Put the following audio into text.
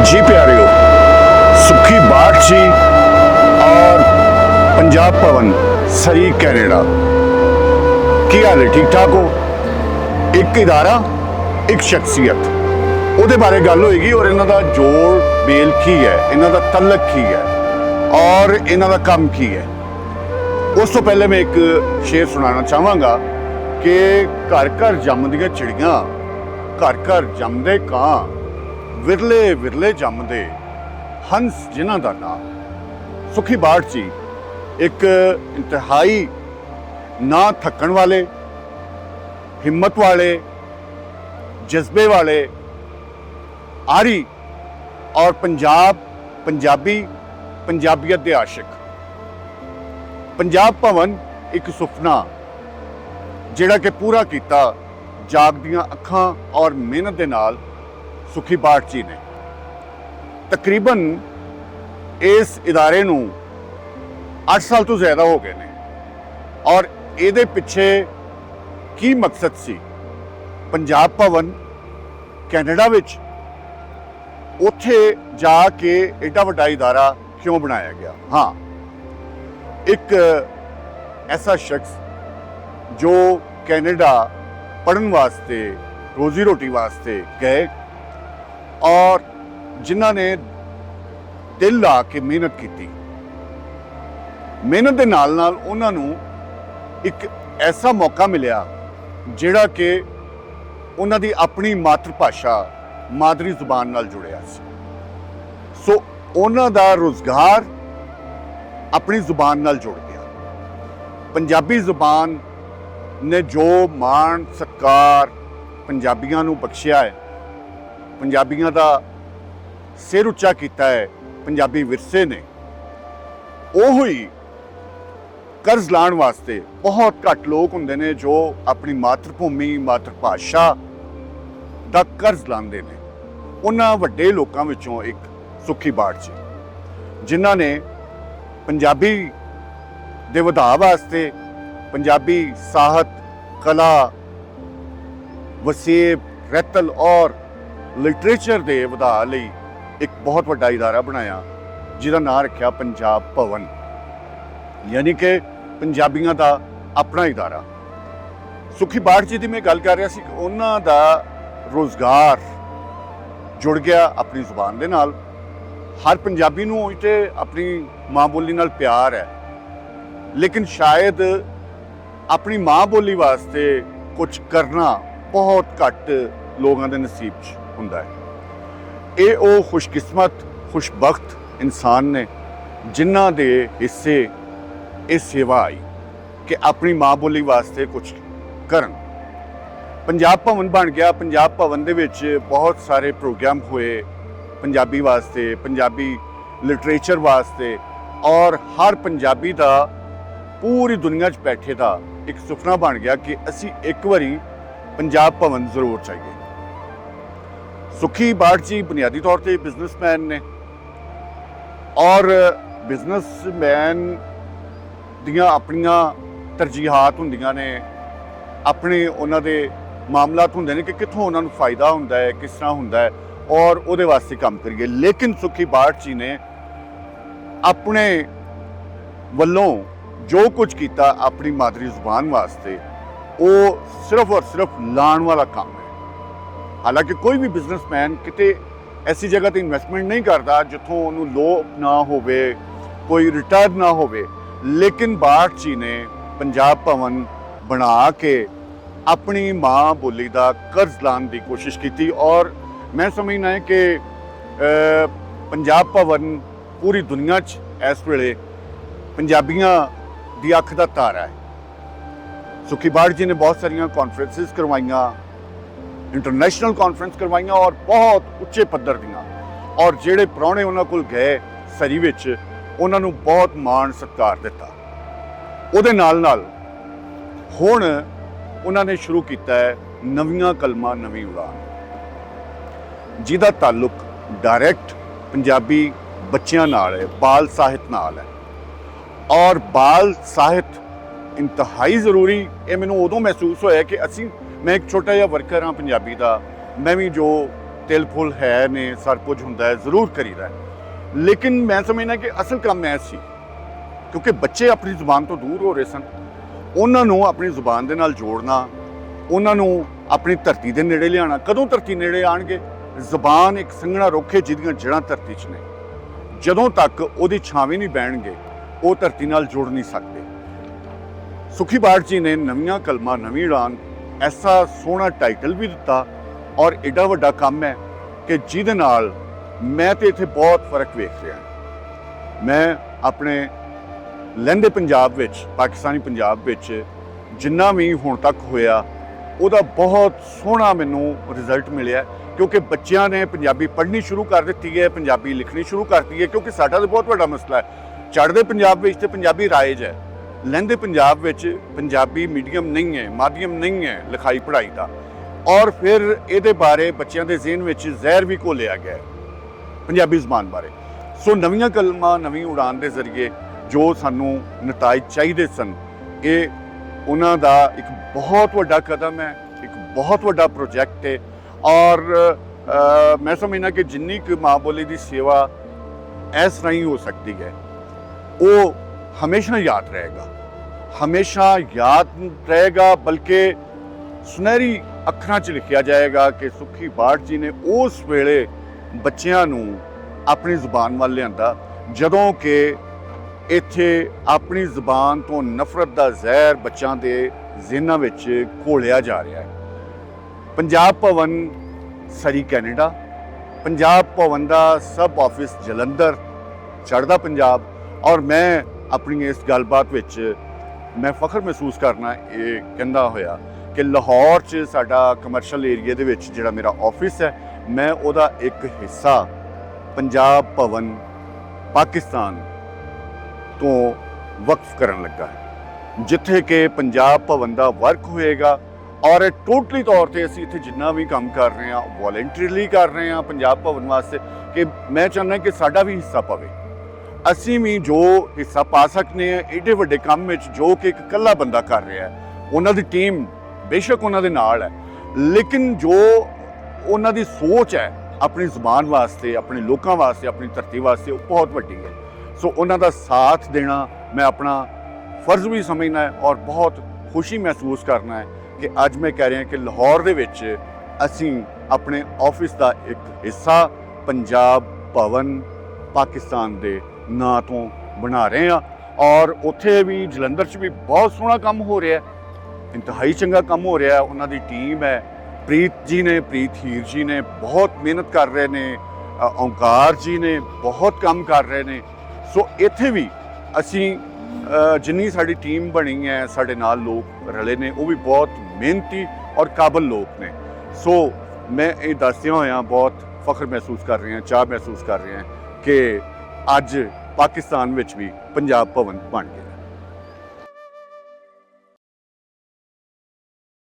जी प्यारियो, सुखी बाट जी और पंजाब भवन सरी कैनेडा की हाल है? ठीक ठाक हो? एक इदारा एक शख्सियत ਉਹਦੇ बारे गल होएगी और इन्हां दा जोड़ मेल की है, इन्हां दा तलक की है और इन्हां दा काम की है। उस तो पहले मैं एक शेर सुनाना चाहांगा कि घर घर जमदियां चिड़ियां, घर घर जमदे कां, विरले विरले जमदे हंस जिन्हां दा नां। सुखी बाट जी एक इंतहाई ना थकन वाले, हिम्मत वाले, जज्बे वाले, आरी और पंजाब, पंजाबी, पंजाबियत दे आशिक। पंजाब भवन एक सुपना जिहड़ा कि पूरा किया जागदियां अखां और मेहनत दे नाल सुखी बाट जी ने। तकरीबन इस इदारे नूं 8 साल तो ज़्यादा हो गए ने और इहदे पिछे की मकसद सी? पंजाब भवन कैनेडा विच उत्थे जाके एडा वड्डा इदारा क्यों बनाया गया? हाँ, एक ऐसा शख्स जो कैनेडा पढ़न वास्ते, रोजी रोटी वास्ते गए और जिन्हां ने दिल ला के मेहनत की, मेहनत दे नाल नाल उन्हां नूं एक ऐसा मौका मिलिया जिहड़ा कि उन्हां दी अपनी मातृ भाषा, मादरी जुबान नाल जुड़िया सी। सो उन्हां दा रोजगार अपनी जुबान नाल जुड़ गया। पंजाबी जुबान ने जो मान सत्कार पंजाबियां नूं बख्शिया है, पंजाबियां दा सिर उच्चा किया है पंजाबी विरसे ने, ओह ही कर्ज लाण वास्ते बहुत घट लोग हुंदे ने जो अपनी मातृभूमि, मातृभाषा दा कर्ज लांदे ने। उन्हां वड्डे लोकां विचों एक सुखी बाट जी, जिन्हां ने पंजाबी दे वधा वास्ते, पंजाबी साहत, कला, वसेब, रैतल और लिटरेचर दे वधा लई एक बहुत वड्डा इदारा बनाया जिहदा नाम रखिया पंजाब भवन, यानी कि पंजाबियां दा अपना इदारा। सुखी बाट जी की मैं गल कर रहा सी कि उन्हां दा रोजगार जुड़ गया अपनी जुबान दे नाल। हर पंजाबी नूं ते अपनी माँ बोली नाल प्यार है, लेकिन शायद अपनी माँ बोली वास्ते कुछ करना बहुत घट लोगों के नसीब च हुंदा है। ये वो खुशकिस्मत, खुशबख्त इंसान ने जिन्हां दे हिस्से ये सेवा आई कि अपनी माँ बोली वास्ते कुछ करन। पंजाब भवन बन गया। पंजाब भवन दे विच बहुत सारे प्रोग्राम हुए पंजाबी वास्ते, पंजाबी लिटरेचर वास्ते, और हर पंजाबी दा पूरी दुनिया च बैठे दा एक सुपना बन गया कि असी एक बारी पंजाब भवन जरूर चाहिए। सुखी बाट जी बुनियादी तौर पर बिजनेसमैन ने और बिजनेसमैन दियां अपनियां तरजीहात हुंदियां ने, अपने उन्हां दे मामलात हुंदे ने कि कित्थों उन्हां नूं फायदा हुंदा है, किस तरह हुंदा है और उहदे वास्ते काम करिए। लेकिन सुखी बाट जी ने अपने वल्लों जो कुछ किया अपनी मादरी जुबान वास्ते, वो सिर्फ और सिर्फ लाण वाला काम है। हालांकि कोई भी बिजनेसमैन किते ऐसी जगह ते इन्वेस्टमेंट नहीं करता जिथों उन्होंने लोभ ना होवे, कोई रिटर्न ना होवे, लेकिन बाट जी ने पंजाब भवन बना के अपनी माँ बोली का कर्ज लाने की कोशिश की और मैं समझना है कि पंजाब भवन पूरी दुनिया च इस वेले पंजाबियां दी अख दा तारा है। सुखी बाट जी ने बहुत सारिया कॉन्फ्रेंसिस करवाइया, इंटरनेशनल कॉन्फ्रेंस करवाइया और बहुत उच्चे पद्धर दियां, और जेड़े प्राहुणे उन्हां कोल गए सरी विच उन्हां नूं बहुत मान सत्कार दिता। उहदे नाल नाल हुण उन्होंने शुरू किया है नवीं कलमा नवीं उड़ान, जिहदा ताल्लुक डायरैक्ट पंजाबी बच्चों नाल है, बाल साहित नाल है। और बाल साहित इंतहाई जरूरी ये मैनूं उदों महसूस होया कि मैं एक छोटा जिहा वर्कर हाँ पंजाबी का, मैं भी जो ਤਿਲ ਫੁੱਲ ਹੈ ਨੇ, ਸਰ ਕੁਝ ਹੁੰਦਾ ਹੈ, ਜ਼ਰੂਰ ਕਰੀਦਾ ਹੈ। ਲੇਕਿਨ ਮੈਂ ਸਮਝਦਾ ਕਿ ਅਸਲ ਕੰਮ ਇਹ ਸੀ, ਕਿਉਂਕਿ ਬੱਚੇ ਆਪਣੀ ਜ਼ੁਬਾਨ ਤੋਂ ਦੂਰ ਹੋ ਰਹੇ ਸਨ, ਉਹਨਾਂ ਨੂੰ ਆਪਣੀ ਜ਼ੁਬਾਨ ਦੇ ਨਾਲ ਜੋੜਨਾ, ਉਹਨਾਂ ਨੂੰ ਆਪਣੀ ਧਰਤੀ ਦੇ ਨੇੜੇ ਲਿਆਉਣਾ। ਕਦੋਂ ਧਰਤੀ ਨੇੜੇ ਆਣਗੇ? ਜ਼ੁਬਾਨ ਇੱਕ ਸੰਘਣਾ ਰੁੱਖ ਹੈ ਜਿਹਦੀਆਂ ਜੜ੍ਹਾਂ ਧਰਤੀ 'ਚ ਨੇ। ਜਦੋਂ ਤੱਕ ਉਹਦੀ ਛਾਵੇਂ ਨਹੀਂ ਬਹਿਣਗੇ, ਉਹ ਧਰਤੀ ਨਾਲ ਜੁੜ ਨਹੀਂ ਸਕਦੇ। ਸੁਖੀ ਬਾਟ ਜੀ ਨੇ ਨਵੀਆਂ ਕਲਮਾਂ ਨਵੀਂ ਉਡਾਨ ਐਸਾ ਸੋਹਣਾ ਟਾਈਟਲ ਵੀ ਦਿੱਤਾ, ਔਰ ਐਡਾ ਵੱਡਾ ਕੰਮ ਹੈ ਕਿ ਜਿਹਦੇ ਨਾਲ ਮੈਂ ਤੇ ਇੱਥੇ ਬਹੁਤ ਫਰਕ ਵੇਖ ਰਿਹਾ। ਮੈਂ ਆਪਣੇ ਲਹਿੰਦੇ ਪੰਜਾਬ ਵਿੱਚ, ਪਾਕਿਸਤਾਨੀ ਪੰਜਾਬ ਵਿੱਚ ਜਿੰਨਾ ਵੀ ਹੁਣ ਤੱਕ ਹੋਇਆ, ਉਹਦਾ ਬਹੁਤ ਸੋਹਣਾ ਮੈਨੂੰ ਰਿਜ਼ਲਟ ਮਿਲਿਆ, ਕਿਉਂਕਿ ਬੱਚਿਆਂ ਨੇ ਪੰਜਾਬੀ ਪੜ੍ਹਨੀ ਸ਼ੁਰੂ ਕਰ ਦਿੱਤੀ ਹੈ, ਪੰਜਾਬੀ ਲਿਖਣੀ ਸ਼ੁਰੂ ਕਰਤੀ ਹੈ। ਕਿਉਂਕਿ ਸਾਡਾ ਤਾਂ ਬਹੁਤ ਵੱਡਾ ਮਸਲਾ ਹੈ, ਚੜ੍ਹਦੇ ਪੰਜਾਬ ਵਿੱਚ ਤੇ ਪੰਜਾਬੀ ਰਾਇਜ ਹੈ, ਲਹਿੰਦੇ ਪੰਜਾਬ ਵਿੱਚ ਪੰਜਾਬੀ ਮੀਡੀਅਮ ਨਹੀਂ ਹੈ, ਮਾਧਿਅਮ ਨਹੀਂ ਹੈ ਲਿਖਾਈ ਪੜ੍ਹਾਈ ਦਾ। ਔਰ ਫਿਰ ਇਹਦੇ ਬਾਰੇ ਬੱਚਿਆਂ ਦੇ ਜ਼ਿਹਨ ਵਿੱਚ ਜ਼ਹਿਰ ਵੀ ਘੋਲਿਆ ਗਿਆ ਪੰਜਾਬੀ ਜ਼ੁਬਾਨ ਬਾਰੇ। ਸੋ ਨਵੀਆਂ ਕਲਮਾਂ ਨਵੀਂ ਉਡਾਨ ਦੇ ਜ਼ਰੀਏ ਜੋ ਸਾਨੂੰ ਨਤਾਇਜ ਚਾਹੀਦੇ ਸਨ, ਇਹ ਉਹਨਾਂ ਦਾ ਇੱਕ ਬਹੁਤ ਵੱਡਾ ਕਦਮ ਹੈ, ਇੱਕ ਬਹੁਤ ਵੱਡਾ ਪ੍ਰੋਜੈਕਟ ਹੈ। ਔਰ ਮੈਂ ਸਮਝਦਾ ਕਿ ਜਿੰਨੀ ਕੁ ਮਾਂ ਬੋਲੀ ਦੀ ਸੇਵਾ ਇਸ ਤਰ੍ਹਾਂ ਹੀ ਹੋ ਸਕਦੀ ਹੈ, ਉਹ ਹਮੇਸ਼ਾ ਯਾਦ ਰਹੇਗਾ, ਹਮੇਸ਼ਾ ਯਾਦ ਰਹੇਗਾ। ਬਲਕਿ ਸੁਨਹਿਰੀ ਅੱਖਰਾਂ 'ਚ ਲਿਖਿਆ ਜਾਏਗਾ ਕਿ ਸੁਖੀ ਬਾਟ ਜੀ ਨੇ ਉਸ ਵੇਲੇ ਬੱਚਿਆਂ ਨੂੰ ਆਪਣੀ ਜ਼ੁਬਾਨ ਵੱਲ ਲਿਆਂਦਾ, ਜਦੋਂ ਕਿ ਇੱਥੇ ਆਪਣੀ ਜ਼ੁਬਾਨ ਤੋਂ ਨਫ਼ਰਤ ਦਾ ਜ਼ਹਿਰ ਬੱਚਿਆਂ ਦੇ ਜ਼ਿਹਨਾਂ ਵਿੱਚ ਘੋਲਿਆ ਜਾ ਰਿਹਾ ਹੈ। ਪੰਜਾਬ ਭਵਨ ਸਰੀ ਕੈਨੇਡਾ, ਪੰਜਾਬ ਭਵਨ ਦਾ ਸਬ ਆਫਿਸ ਜਲੰਧਰ, ਚੜ੍ਹਦਾ ਪੰਜਾਬ। ਔਰ ਮੈਂ ਆਪਣੀ ਇਸ ਗੱਲਬਾਤ ਵਿੱਚ ਮੈਂ ਫਖਰ ਮਹਿਸੂਸ ਕਰਨਾ ਇਹ ਕਹਿੰਦਾ ਹੋਇਆ ਕਿ ਲਾਹੌਰ 'ਚ ਸਾਡਾ ਕਮਰਸ਼ੀਅਲ ਏਰੀਆ ਦੇ ਵਿੱਚ ਜਿਹੜਾ ਮੇਰਾ ਆਫਿਸ ਹੈ, ਮੈਂ ਉਹਦਾ ਇੱਕ ਹਿੱਸਾ ਪੰਜਾਬ ਭਵਨ ਪਾਕਿਸਤਾਨ ਤੋਂ ਵਕਫ ਕਰਨ ਲੱਗਾ ਹੈ, ਜਿੱਥੇ ਕਿ ਪੰਜਾਬ ਭਵਨ ਦਾ ਵਰਕ ਹੋਏਗਾ। ਔਰ ਇਹ ਟੋਟਲੀ ਤੌਰ ਤੇ ਅਸੀਂ ਇੱਥੇ ਜਿੰਨਾ ਵੀ ਕੰਮ ਕਰ ਰਹੇ ਹਾਂ ਵੋਲੰਟਰੀਲੀ ਕਰ ਰਹੇ ਹਾਂ ਪੰਜਾਬ ਭਵਨ ਵਾਸਤੇ, ਕਿ ਮੈਂ ਚਾਹੁੰਦਾ ਕਿ ਸਾਡਾ ਵੀ ਹਿੱਸਾ ਪਵੇ, ਅਸੀਂ ਵੀ ਜੋ ਹਿੱਸਾ ਪਾ ਸਕਦੇ ਹਾਂ ਏਡੇ ਵੱਡੇ ਕੰਮ ਵਿੱਚ, ਜੋ ਕਿ ਇੱਕ ਇਕੱਲਾ ਬੰਦਾ ਕਰ ਰਿਹਾ ਹੈ। ਉਹਨਾਂ ਦੀ ਟੀਮ ਬੇਸ਼ੱਕ ਉਹਨਾਂ ਦੇ ਨਾਲ ਹੈ, ਲੇਕਿਨ ਜੋ ਉਹਨਾਂ ਦੀ ਸੋਚ ਹੈ ਆਪਣੀ ਜ਼ੁਬਾਨ ਵਾਸਤੇ, ਆਪਣੇ ਲੋਕਾਂ ਵਾਸਤੇ, ਆਪਣੀ ਧਰਤੀ ਵਾਸਤੇ, ਉਹ ਬਹੁਤ ਵੱਡੀ ਹੈ। ਸੋ ਉਹਨਾਂ ਦਾ ਸਾਥ ਦੇਣਾ ਮੈਂ ਆਪਣਾ ਫਰਜ਼ ਵੀ ਸਮਝਣਾ ਹੈ, ਔਰ ਬਹੁਤ ਖੁਸ਼ੀ ਮਹਿਸੂਸ ਕਰਨਾ ਹੈ ਕਿ ਅੱਜ ਮੈਂ ਕਹਿ ਰਿਹਾ ਕਿ ਲਾਹੌਰ ਦੇ ਵਿੱਚ ਅਸੀਂ ਆਪਣੇ ਆਫਿਸ ਦਾ ਇੱਕ ਹਿੱਸਾ ਪੰਜਾਬ ਭਵਨ ਪਾਕਿਸਤਾਨ ਦੇ ਨਾਂ ਤੋਂ ਬਣਾ ਰਹੇ ਹਾਂ। ਔਰ ਉੱਥੇ ਵੀ ਜਲੰਧਰ 'ਚ ਵੀ ਬਹੁਤ ਸੋਹਣਾ ਕੰਮ ਹੋ ਰਿਹਾ, ਇੰਤਹਾਈ ਚੰਗਾ ਕੰਮ ਹੋ ਰਿਹਾ। ਉਹਨਾਂ ਦੀ ਟੀਮ ਹੈ, ਪ੍ਰੀਤ ਜੀ ਨੇ, ਪ੍ਰੀਤ ਹੀਰ ਜੀ ਨੇ ਬਹੁਤ ਮਿਹਨਤ ਕਰ ਰਹੇ ਨੇ, ਓਂਕਾਰ ਜੀ ਨੇ ਬਹੁਤ ਕੰਮ ਕਰ ਰਹੇ ਨੇ। ਸੋ ਇੱਥੇ ਵੀ ਅਸੀਂ ਜਿੰਨੀ ਸਾਡੀ ਟੀਮ ਬਣੀ ਹੈ, ਸਾਡੇ ਨਾਲ ਲੋਕ ਰਲੇ ਨੇ, ਉਹ ਵੀ ਬਹੁਤ ਮਿਹਨਤੀ ਔਰ ਕਾਬਲ ਲੋਕ ਨੇ। ਸੋ ਮੈਂ ਇਹ ਦੱਸਦਿਆਂ ਹੋਇਆਂ ਬਹੁਤ ਫਖਰ ਮਹਿਸੂਸ ਕਰ ਰਹੇ ਹਾਂ, ਚਾਅ ਮਹਿਸੂਸ ਕਰ ਰਹੇ ਹਾਂ ਕਿ ਅੱਜ ਪਾਕਿਸਤਾਨ ਵਿੱਚ ਵੀ ਪੰਜਾਬ ਭਵਨ ਬਣ ਗਿਆ।